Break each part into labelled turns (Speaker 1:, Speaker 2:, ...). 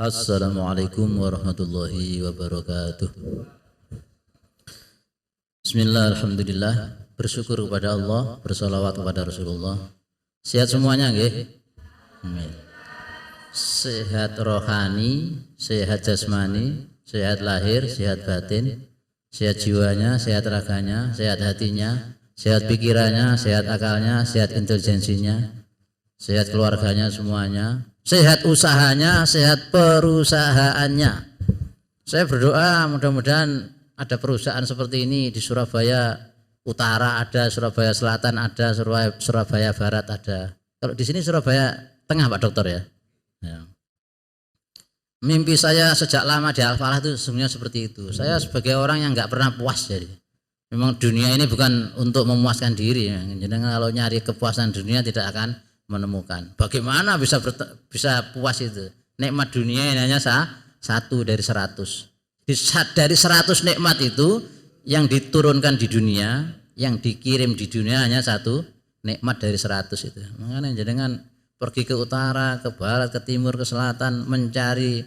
Speaker 1: Assalamualaikum warahmatullahi wabarakatuh. Bismillah, alhamdulillah. Bersyukur kepada Allah, bersolawat kepada Rasulullah. Sehat semuanya nggih? Amin. Sehat rohani, sehat jasmani, sehat lahir, sehat batin, sehat jiwanya, sehat raganya, sehat hatinya, sehat pikirannya, sehat akalnya, sehat intelijensinya, sehat keluarganya semuanya, sehat usahanya, sehat perusahaannya. Saya berdoa mudah-mudahan ada perusahaan seperti ini di Surabaya Utara ada, Surabaya Selatan ada, Surabaya Barat ada. Kalau di sini Surabaya Tengah Pak Dokter ya. Mimpi saya sejak lama di Al-Falah itu sebenarnya seperti itu. Saya sebagai orang yang nggak pernah puas jadi. Memang dunia ini bukan untuk memuaskan diri. Jadi kalau nyari kepuasan dunia tidak akan menemukan. Bagaimana bisa puas itu? Nikmat dunia ini hanya satu dari 100. Dari 100 nikmat itu yang diturunkan di dunia, yang dikirim di dunia hanya satu nikmat dari 100 itu. Makanya jenengan pergi ke utara, ke barat, ke timur, ke selatan mencari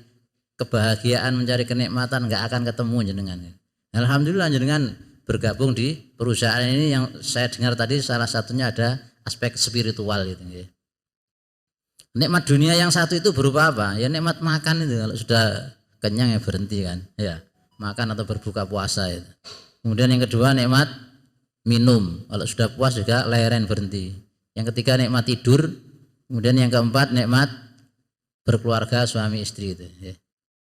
Speaker 1: kebahagiaan, mencari kenikmatan nggak akan ketemu jenengan. Alhamdulillah jenengan bergabung di perusahaan ini yang saya dengar tadi salah satunya ada aspek spiritual itu. Nikmat dunia yang satu itu berupa apa? Ya nikmat makan itu, kalau sudah kenyang ya berhenti kan, ya makan atau berbuka puasa itu. Kemudian yang kedua nikmat minum, kalau sudah puas juga leren berhenti. Yang ketiga nikmat tidur, kemudian yang keempat nikmat berkeluarga suami istri itu. Ya.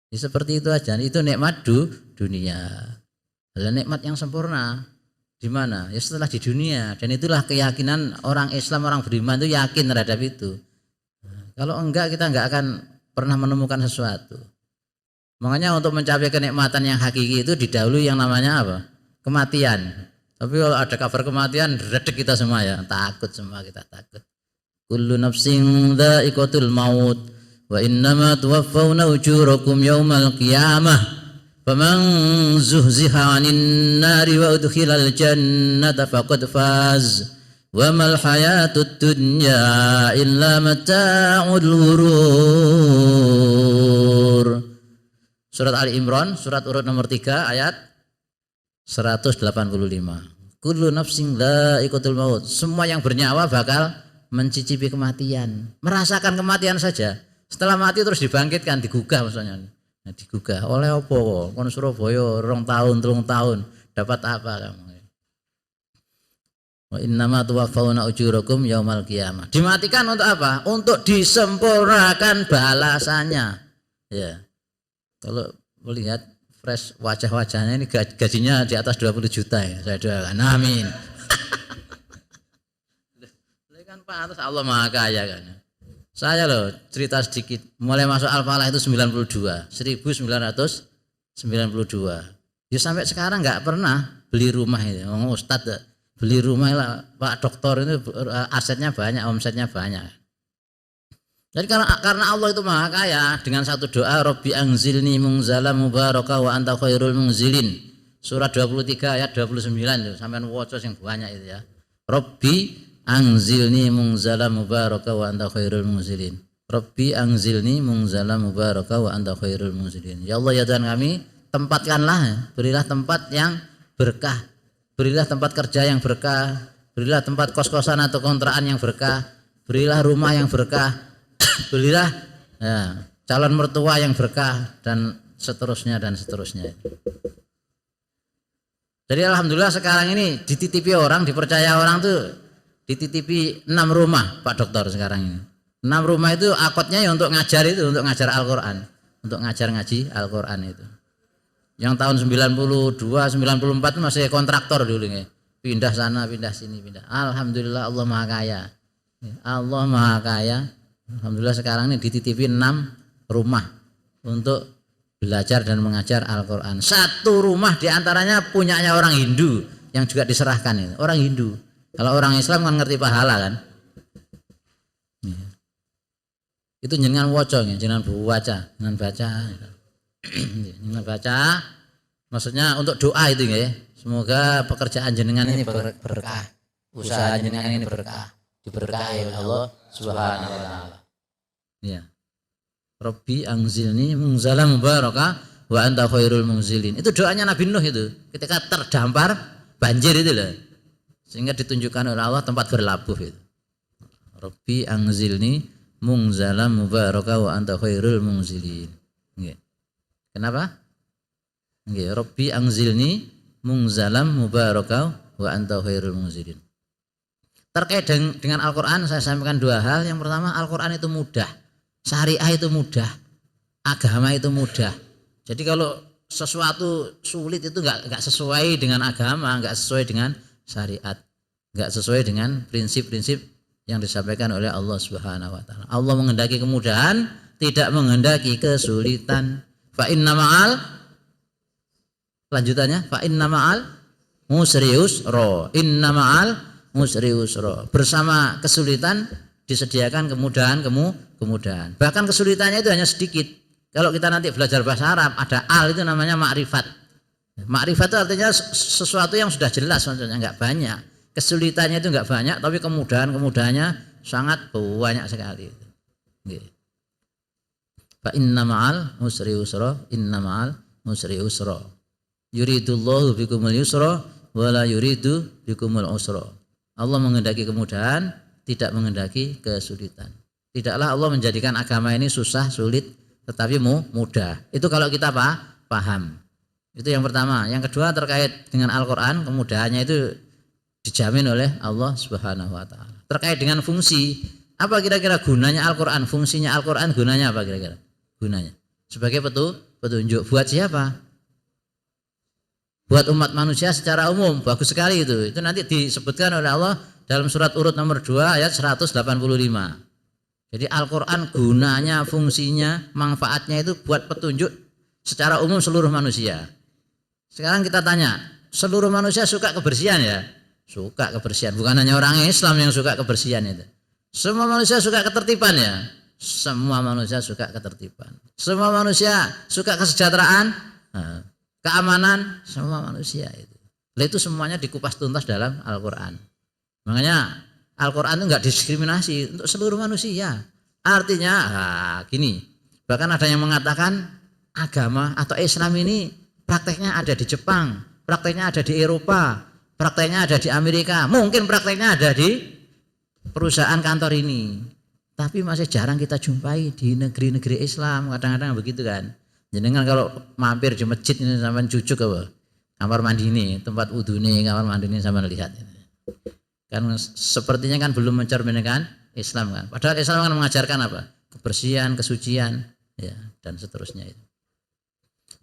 Speaker 1: Seperti itu aja, itu nikmat dunia. Dan nikmat yang sempurna di mana? Ya setelah di dunia, dan itulah keyakinan orang Islam, orang beriman itu yakin terhadap itu. Kalau enggak kita enggak akan pernah menemukan sesuatu. Makanya untuk mencapai kenikmatan yang hakiki itu didahului yang namanya apa? Kematian. Tapi kalau ada kabar kematian, redek kita semua ya, takut semua kita takut. Kullu nafsin dha'iqatul maut wa innama tuwaffawna ujurakum yaumal qiyamah. Faman zuhziha 'anil nari wa udkhilal jannata faqad faz. Wa mal hayatud dunya illa mata'ul ghurur. Surat Ali Imran, surat urut nomor 3 ayat 185. Kullu nafsin dha'iqatul maut. Semua yang bernyawa bakal mencicipi kematian, merasakan kematian saja. Setelah mati terus dibangkitkan, digugah maksudnya. Nah, digugah oleh apa? Kon Surabaya 2 tahun, 3 tahun, dapat apa kamu? Wa innama tuwaffawna ujurakum yaumal qiyamah. Dimatikan untuk apa? Untuk disempurnakan balasannya. Ya. Kalau melihat fresh wajah-wajahnya ini gajinya di atas 20 juta ya. Saya doakan. Amin. Kan pantas Allah Maha Kaya kan. Saya loh cerita sedikit. Mulai masuk Al-Falah itu 1992. Ya sampai sekarang enggak pernah beli rumah itu. Ustadz beli rumah lah Pak Doktor ini asetnya banyak, omsetnya banyak. Jadi karena Allah itu Maha Kaya, dengan satu doa Rabbi anzilni munzalan mubarakah wa anta khairul munzilin. Surat 23 ayat 29 itu sampean waca sing banyak itu ya. Rabbi anzilni munzalan mubarakah wa anta khairul munzilin. Rabbi anzilni munzalan mubarakah wa anta khairul munzilin. Ya Allah ya Tuhan kami, tempatkanlah, berilah tempat yang berkah. Berilah tempat kerja yang berkah, berilah tempat kos-kosan atau kontrakan yang berkah, berilah rumah yang berkah, berilah ya, calon mertua yang berkah, dan seterusnya dan seterusnya. Jadi alhamdulillah sekarang ini dititipi orang, dipercaya orang tuh dititipi 6 rumah Pak Dokter sekarang ini. 6 rumah itu akotnya ya untuk ngajar itu, untuk ngajar Al-Quran, untuk ngajar ngaji Al-Quran itu. Yang tahun 92, 94 masih kontraktor dulu nih. Pindah sana, pindah sini, pindah. Alhamdulillah Allah Maha Kaya. Allah Maha Kaya. Alhamdulillah sekarang ini dititipi 6 rumah untuk belajar dan mengajar Al-Quran. 1 rumah diantaranya punyanya orang Hindu yang juga diserahkan itu. Orang Hindu. Kalau orang Islam kan ngerti pahala kan. Itu jenengan waca, jenengan baca, jenengan baca. Ini baca, maksudnya untuk doa itu ya. Semoga pekerjaan jenengan ini berkah, usaha jenengan ini berkah, diberkahi oleh Allah Subhanahu wa taala. Ya. Rabbi anzilni munzalan mubarakah wa anta khairul munzilin. Itu doanya Nabi Nuh itu ketika terdampar banjir itu loh. Sehingga ditunjukkan oleh Allah tempat berlabuh itu. Rabbi anzilni munzalan mubarakah wa anta khairul munzilin. Nggih. Kenapa? Nggih, Rabbi anzilni munzalan mubarakah wa anta khairul munzilin. Terkait dengan Al-Qur'an saya sampaikan dua hal. Yang pertama, Al-Qur'an itu mudah. Syariah itu mudah. Agama itu mudah. Jadi kalau sesuatu sulit itu enggak sesuai dengan agama, enggak sesuai dengan syariat, enggak sesuai dengan prinsip-prinsip yang disampaikan oleh Allah Subhanahu wa taala. Allah menghendaki kemudahan, tidak menghendaki kesulitan. Fa inna ma'al, lanjutannya fa inna ma'al musri yusra. Inna ma'al musri yusra. Bersama kesulitan disediakan kemudahan. Bahkan kesulitannya itu hanya sedikit. Kalau kita nanti belajar bahasa Arab, ada al itu namanya ma'rifat. Ma'rifat itu artinya sesuatu yang sudah jelas, maksudnya enggak banyak. Kesulitannya itu enggak banyak, tapi kemudahannya sangat banyak sekali. Fa inna ma'al musri yusra, inna ma'al musri yusra. Yuridullahu bikumul yusra wa la yuridu bikumul usra. Allah menghendaki kemudahan, tidak menghendaki kesulitan. Tidaklah Allah menjadikan agama ini susah, sulit, tetapi mudah. Itu kalau kita paham. Itu yang pertama. Yang kedua terkait dengan Al-Qur'an, kemudahannya itu dijamin oleh Allah Subhanahu wa taala. Terkait dengan fungsi, apa kira-kira gunanya Al-Qur'an? Fungsinya Al-Qur'an gunanya apa kira-kira? Gunanya sebagai petunjuk buat siapa? Buat umat manusia secara umum. Bagus sekali itu. Itu nanti disebutkan oleh Allah dalam surat Urut nomor 2 ayat 185. Jadi Al-Qur'an gunanya, fungsinya, manfaatnya itu buat petunjuk secara umum seluruh manusia. Sekarang kita tanya, seluruh manusia suka kebersihan ya? Suka kebersihan, bukan hanya orang Islam yang suka kebersihan itu. Semua manusia suka ketertiban ya? Semua manusia suka ketertiban. Semua manusia suka kesejahteraan, keamanan, semua manusia itu. Itu semuanya dikupas tuntas dalam Al-Qur'an. Makanya Al-Qur'an itu enggak diskriminasi untuk seluruh manusia. Artinya gini, bahkan ada yang mengatakan agama atau Islam ini prakteknya ada di Jepang, prakteknya ada di Eropa, prakteknya ada di Amerika, mungkin prakteknya ada di perusahaan kantor ini, tapi masih jarang kita jumpai di negeri-negeri Islam. Kadang-kadang begitu kan. Jenengan kalau mampir di masjid ini sampean cucuk apa? Kamar mandi ini, tempat wudhu ini, kamar mandi ini sampean lihat. Kan sepertinya kan belum mencerminkan Islam kan. Padahal Islam kan mengajarkan apa? Kebersihan, kesucian, ya, dan seterusnya itu.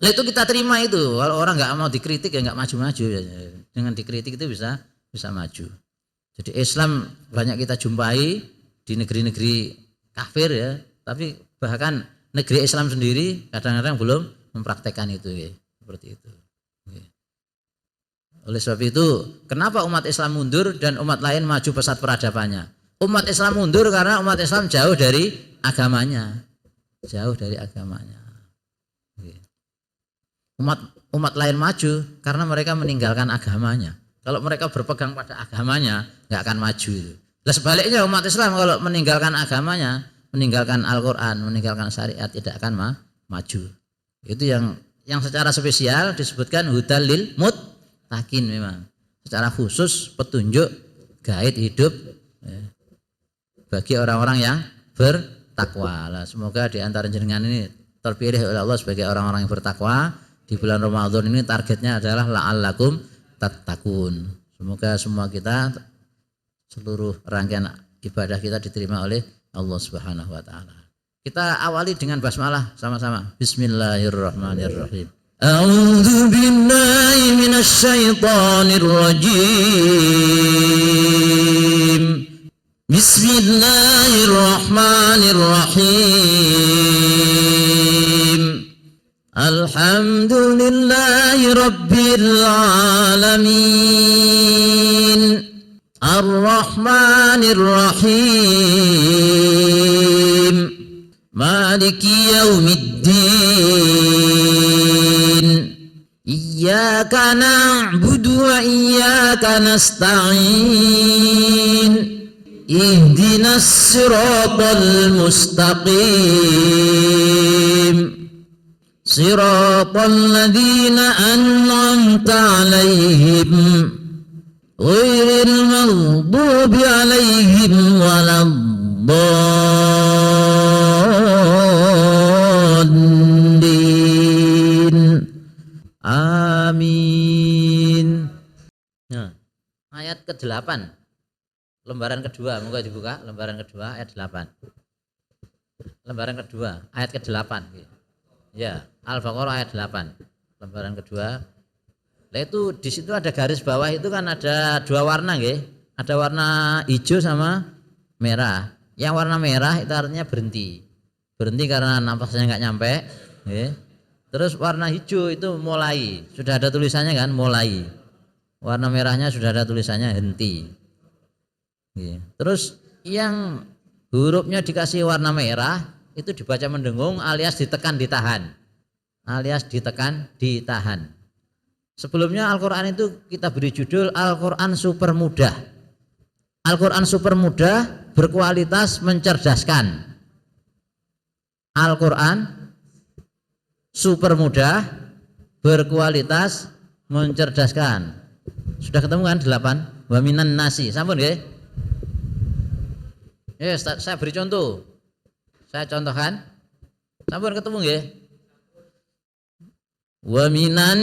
Speaker 1: Nah itu kita terima itu. Kalau orang nggak mau dikritik ya nggak maju-maju. Dengan dikritik itu bisa maju. Jadi Islam banyak kita jumpai di negeri-negeri kafir ya, tapi bahkan negeri Islam sendiri kadang-kadang belum mempraktekkan itu ya, seperti itu. Oleh sebab itu, kenapa umat Islam mundur dan umat lain maju pesat peradabannya? Umat Islam mundur karena umat Islam jauh dari agamanya. Jauh dari agamanya. Umat lain maju karena mereka meninggalkan agamanya. Kalau mereka berpegang pada agamanya, nggak akan maju itu. Nah, sebaliknya umat Islam kalau meninggalkan agamanya, meninggalkan Al-Qur'an, meninggalkan syariat, tidak akan maju. Itu yang secara spesial disebutkan hudal lil muttaqin, memang secara khusus petunjuk guide hidup bagi orang-orang yang bertakwa. Semoga di antara jenengan ini terpilih oleh Allah sebagai orang-orang yang bertakwa. Di bulan Ramadan ini targetnya adalah la'allakum tattaqun. Semoga semua kita, seluruh rangkaian ibadah kita diterima oleh Allah Subhanahu wa taala. Kita awali dengan basmalah sama-sama. Bismillahirrahmanirrahim. A'udzu billahi minasy syaithanir rajim. Bismillahirrahmanirrahim. Alhamdulillahi rabbil alamin. Ar-Rahmanir Rahim. Maliki yaumiddin. Iyyaka na'budu wa iyyaka nasta'in. ihdinas siratal mustaqim siratal ladzina an'amta 'alaihim ghairil maghdubi 'alaihim waladdallin. Amin. Nah, ayat ke-8 lembaran kedua, moga dibuka lembaran kedua ayat 8. Lembaran kedua ayat ke-8. Ya, Al-Baqarah ayat 8. Lembaran kedua. Lah itu di situ ada garis bawah itu kan ada dua warna nggih. Ada warna hijau sama merah. Yang warna merah itu artinya berhenti. Berhenti karena napasnya enggak nyampe, nggih. Terus warna hijau itu mulai. Sudah ada tulisannya kan, mulai. Warna merahnya sudah ada tulisannya henti. Terus yang hurufnya dikasih warna merah itu dibaca mendengung alias ditekan ditahan. Alias ditekan ditahan. Sebelumnya Al-Quran itu kita beri judul Al-Quran super mudah. Al-Quran super mudah berkualitas mencerdaskan. Al-Quran super mudah berkualitas mencerdaskan. Sudah ketemu kan 8? Wa minan nasi. Sampun nggih? Yes, saya beri contoh. Saya contohkan. Sampun ketemu nggih? Wa minan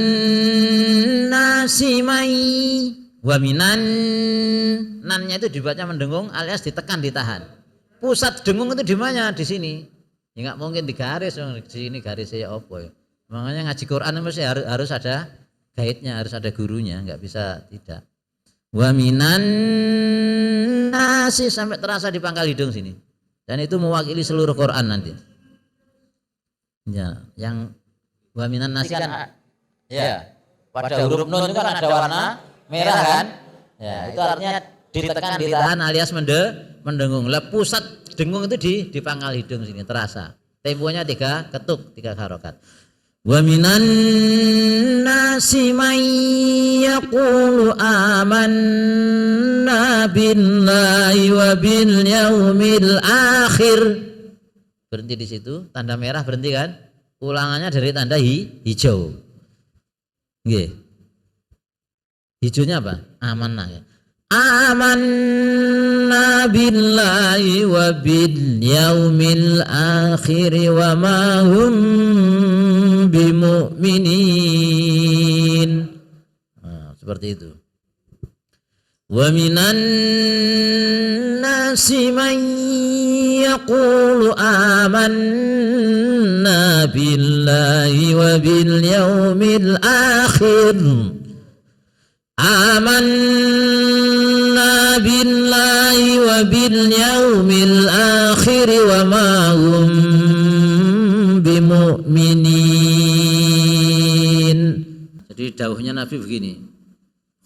Speaker 1: nasi mai. Wa minan, nannya itu dibaca mendengung alias ditekan ditahan. Pusat dengung itu di mana? Di sini. Ya enggak mungkin digaris, di sini garisnya apa ya. Makanya ngaji Quran mesti harus ada gaitnya, harus ada gurunya, enggak bisa tidak. Wa minan nasi sampai terasa di pangkal hidung sini. Dan itu mewakili seluruh Quran nanti. Ya, yang wa minan nasi kan ya. Pada huruf nun itu kan ada warna merah kan? Ya, itu artinya ditekan ditahan alias mendengung. Lah pusat dengung itu di pangkal hidung sini terasa. Temponya 3 ketuk, 3 harokat. Wa minan nasi may yaqulu amanna billahi wa bil yaumil akhir. Berhenti di situ, tanda merah berhenti kan? Ulangannya dari tanda hijau. Nggih. Hijaunya apa? Amanna ya. Amanna billahi wa bil yaumil akhir wa ma hum bimu'minin. Nah, seperti itu. Wa minan nasi man yaqulu amanna billahi wa bil yaumil akhir. Amanna billahi wa bil yaumil akhir wa ma hum bimu'minin. Jadi dawuhnya Nabi begini,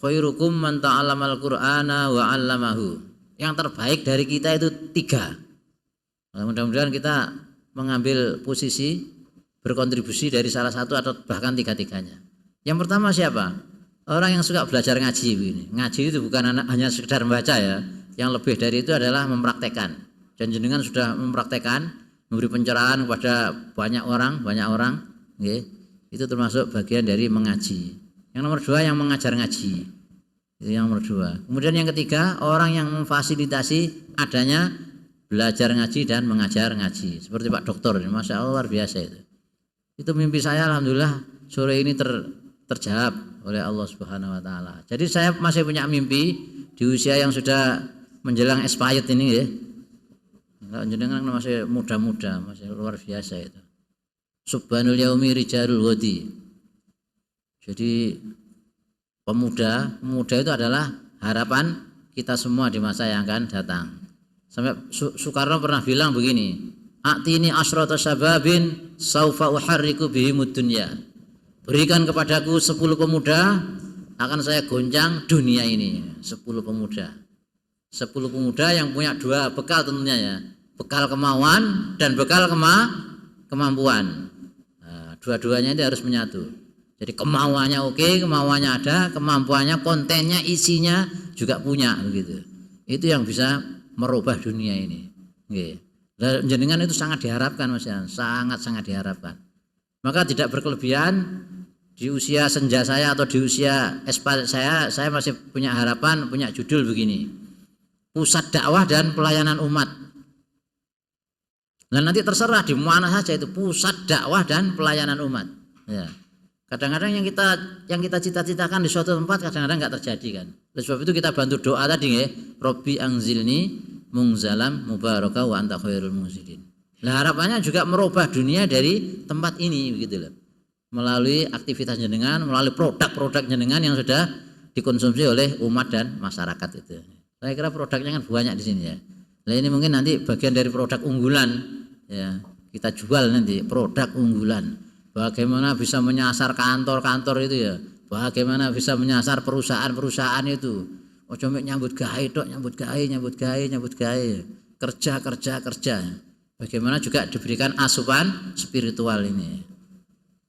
Speaker 1: khairukum man ta'allamal qur'ana wa 'allamahu. Yang terbaik dari kita itu 3. Mudah-mudahan kita mengambil posisi berkontribusi dari salah satu atau bahkan 3-tiganya. Yang pertama siapa? Orang yang suka belajar ngaji begini. Ngaji itu bukan hanya sekedar membaca ya. Yang lebih dari itu adalah mempraktekkan. Dan jenengan sudah mempraktekkan, memberi pencerahan kepada banyak orang, okay. Itu termasuk bagian dari mengaji. Yang nomor 2 yang mengajar ngaji. Itu yang nomor 2. Kemudian yang ketiga, orang yang memfasilitasi adanya belajar ngaji dan mengajar ngaji. Seperti Pak Dokter, Masya Allah luar biasa itu. Itu mimpi saya alhamdulillah sore ini terjawab oleh Allah Subhanahu wa taala. Jadi saya masih punya mimpi di usia yang sudah menjelang expired ini ya. Enggak jenengan masih muda-muda, masih luar biasa itu. Subhanul yaumi rijalul ghadi. Jadi pemuda itu adalah harapan kita semua di masa yang akan datang. Sampai Soekarno pernah bilang begini, "A'tini asyrata syababin saufa uharriku bihimud dunya." Berikan kepadaku 10 pemuda, akan saya goncang dunia ini. 10 pemuda. 10 pemuda yang punya 2 bekal tentunya ya. Bekal kemauan dan bekal kemampuan. Nah, dua-duanya ini harus menyatu. Jadi kemauannya oke, kemauannya ada, kemampuannya, kontennya, isinya juga punya begitu. Itu yang bisa merubah dunia ini. Nggih. Dan jenengan itu sangat diharapkan Mas Yan, sangat diharapkan. Maka tidak berkelebihan di usia senja saya atau di usia espa saya masih punya harapan, punya judul begini. Pusat dakwah dan pelayanan umat. Dan nanti terserah di mana saja itu pusat dakwah dan pelayanan umat. Ya. Kadang-kadang yang kita cita-citakan di suatu tempat kadang-kadang enggak terjadi kan. Oleh sebab itu kita bantu doa tadi ya, Robbi anzilni mungzalam mubaraka wa anta khairul munzilin. Nah, harapannya juga merubah dunia dari tempat ini begitu loh. Melalui aktivitas jenengan, melalui produk-produk jenengan yang sudah dikonsumsi oleh umat dan masyarakat itu. Saya kira produknya kan banyak di sini ya. Nah, ini mungkin nanti bagian dari produk unggulan ya. Kita jual nanti produk unggulan. Bagaimana bisa menyasar kantor-kantor itu ya. Bagaimana bisa menyasar perusahaan-perusahaan itu. Ojo mek nyambut gawe tok, nyambut gawe. Kerja. Bagaimana juga diberikan asupan spiritual ini.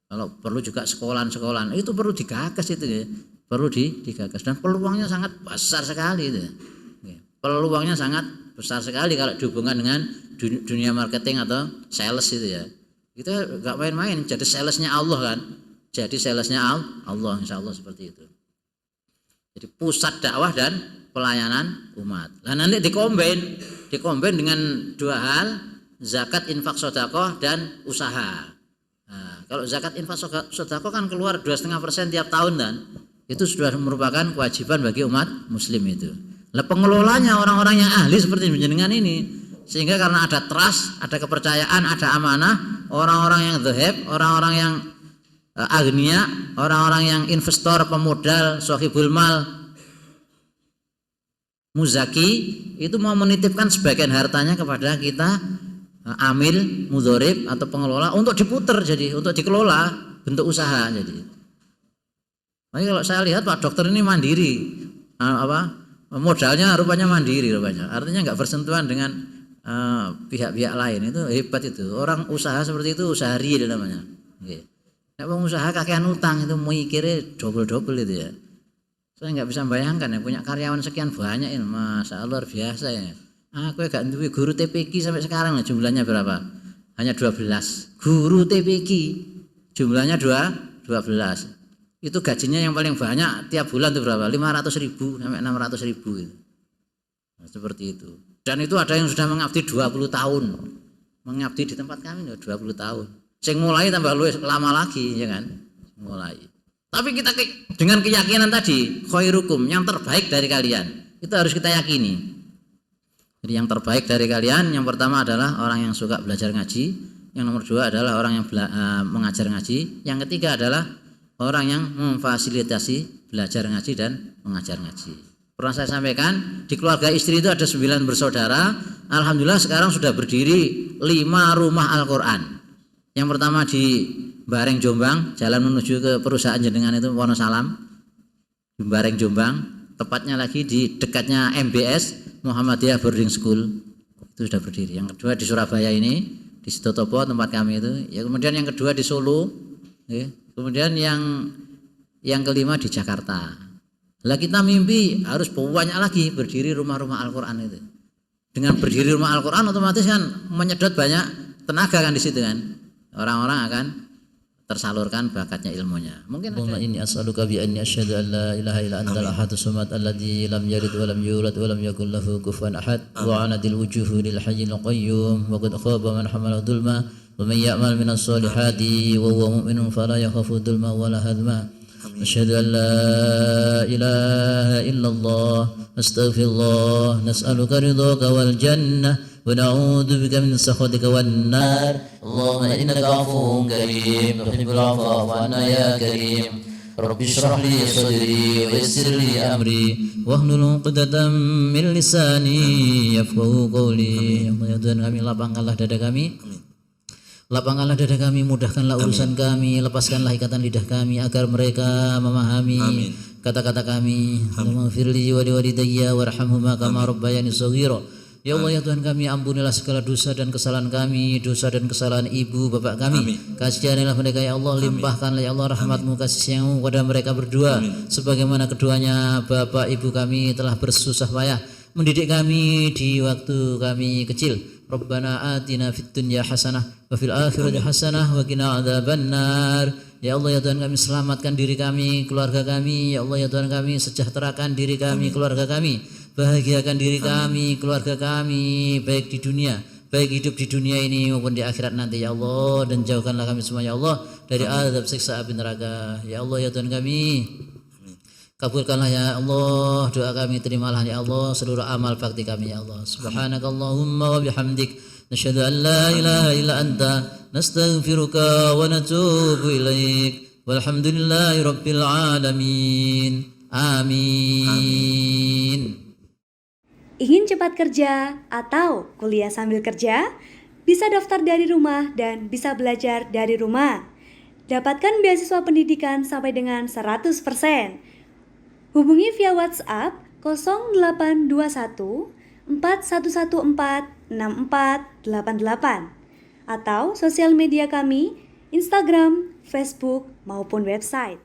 Speaker 1: Kalau perlu juga sekolah-sekolah. Itu perlu digagas itu ya. Perlu digagas dan peluangnya sangat besar sekali itu. Peluangnya sangat besar sekali kalau dihubungkan dengan dunia marketing atau sales itu ya. Kita enggak main-main, jadi salesnya Allah kan. Jadi salesnya Allah, insya Allah seperti itu. Jadi pusat dakwah dan pelayanan umat. Nah nanti dikombin dengan dua hal, zakat, infak, sedekah dan usaha. Nah, kalau zakat, infak, sedekah kan keluar 2,5% tiap tahun dan itu sudah merupakan kewajiban bagi umat muslim itu. Nah pengelolanya orang-orang yang ahli seperti jenengan ini. Sehingga karena ada trust, ada kepercayaan, ada amanah, orang-orang yang dhahab, orang-orang yang agnia, orang-orang yang investor, pemodal, sohibul mal, muzaki, itu mau menitipkan sebagian hartanya kepada kita, amil, mudhorib atau pengelola untuk diputer jadi, untuk dikelola bentuk usaha jadi. Tapi kalau saya lihat Pak Dokter ini mandiri, modalnya rupanya mandiri rupanya, artinya nggak bersentuhan dengan pihak-pihak lain. Itu hebat itu. Orang usaha seperti itu usaha real namanya. Nggih. Nek wong usaha kakean utang itu mikirnya double itu ya. Saya nggak bisa bayangkan ya punya karyawan sekian banyak ini, Masya Allah luar biasa ya. Aku gak duwe guru TPQ sampai sekarang jumlahnya berapa? Hanya 12. Guru TPQ jumlahnya 12. Itu gajinya yang paling banyak tiap bulan itu berapa? 500.000 sampai 600.000 itu. Nah, seperti itu. Dan itu ada yang sudah mengabdi 20 tahun. Mengabdi di tempat kami 20 tahun. Sing mulai tambah luwih lama lagi ya kan? Mulai. Tapi kita dengan keyakinan tadi, khairukum, yang terbaik dari kalian. Itu harus kita yakini. Jadi yang terbaik dari kalian yang pertama adalah orang yang suka belajar ngaji, yang nomor dua adalah orang yang mengajar ngaji, yang ketiga adalah orang yang memfasilitasi belajar ngaji dan mengajar ngaji. Pernah saya sampaikan di keluarga istri itu ada 9 bersaudara. Alhamdulillah sekarang sudah berdiri 5 rumah Al-Quran. Yang pertama di Bareng Jombang, jalan menuju ke perusahaan jenengan itu Wonosalam di Bareng Jombang. Tepatnya lagi di dekatnya MBS Muhammadiyah Boarding School itu sudah berdiri. Yang kedua di Surabaya ini di Sitotopo tempat kami itu. Ya, kemudian yang kedua di Solo. Ya. Kemudian yang kelima di Jakarta. Lah kita mimpi harus banyak lagi berdiri rumah-rumah Al-Quran itu. Dengan berdiri rumah Al-Quran otomatis kan menyedot banyak tenaga kan di situ kan. Orang-orang akan tersalurkan bakatnya ilmunya. Mungkin
Speaker 2: Allahumma inni as'aluka bi anni asyhadu an la ilaha illa antal ahadus samad alladzi lam yalid wa lam yulad wa lam yakul lahu kufuwan ahad wa anadil wujuhu lil hayyil qayyum wa qad khaba man hamala dhulma wa man ya'mal minas solihati wa huwa mu'minun fala yakhafu dhulma wa la hadma. أشهد أن لا إله إلا الله أستغفر الله نسألك رضاك والجنة ونعوذ بك من سخطك والنار اللهم إنك عفو كريم تحب العفو فاعف عنا يا كريم رب اشرح لي صدري ويسر لي أمري واحلل عقدة من لساني يفقهوا قولي ya Tuhan kami lapangkanlah dada kami. Lapangkanlah dada kami, mudahkanlah urusan kami, lepaskanlah ikatan lidah kami agar mereka memahami kata-kata kami. Allahumma firli wa liwalidayya warhamhuma kama rabbayani shaghira. Ya Allah ya Tuhan kami, ampunilah segala dosa dan kesalahan kami, dosa dan kesalahan ibu bapak kami. Kasihanilah mereka ya Allah, limpahkanlah ya Allah rahmatmu kasih sayangmu kepada mereka berdua. Sebagaimana keduanya bapak ibu kami telah bersusah payah mendidik kami di waktu kami kecil. Rabbana atina fid dunya hasanah wa fil akhirati hasanah wa qina adzabannar. Ya Allah ya Tuhan kami, selamatkan diri kami, keluarga kami. Ya Allah ya Tuhan kami, sejahterakan diri kami, keluarga kami. Bahagiakan diri kami, keluarga kami, baik di dunia, baik hidup di dunia ini maupun di akhirat nanti ya Allah, dan jauhkanlah kami semua ya Allah dari azab siksa api neraka. Ya Allah ya Tuhan kami, kabulkanlah ya Allah doa kami, terimalah ya Allah seluruh amal bakti kami ya Allah. Subhanakallahumma wa bihamdik, nasyhadu an la ilaha illa anta, nastaghfiruka wa natubu ilaik. Walhamdulillahi rabbil alamin. Amin.
Speaker 3: Ingin cepat kerja atau kuliah sambil kerja? Bisa daftar dari rumah dan bisa belajar dari rumah. Dapatkan beasiswa pendidikan sampai dengan 100%. Hubungi via WhatsApp 0821 4114 6488 atau sosial media kami, Instagram, Facebook, maupun website.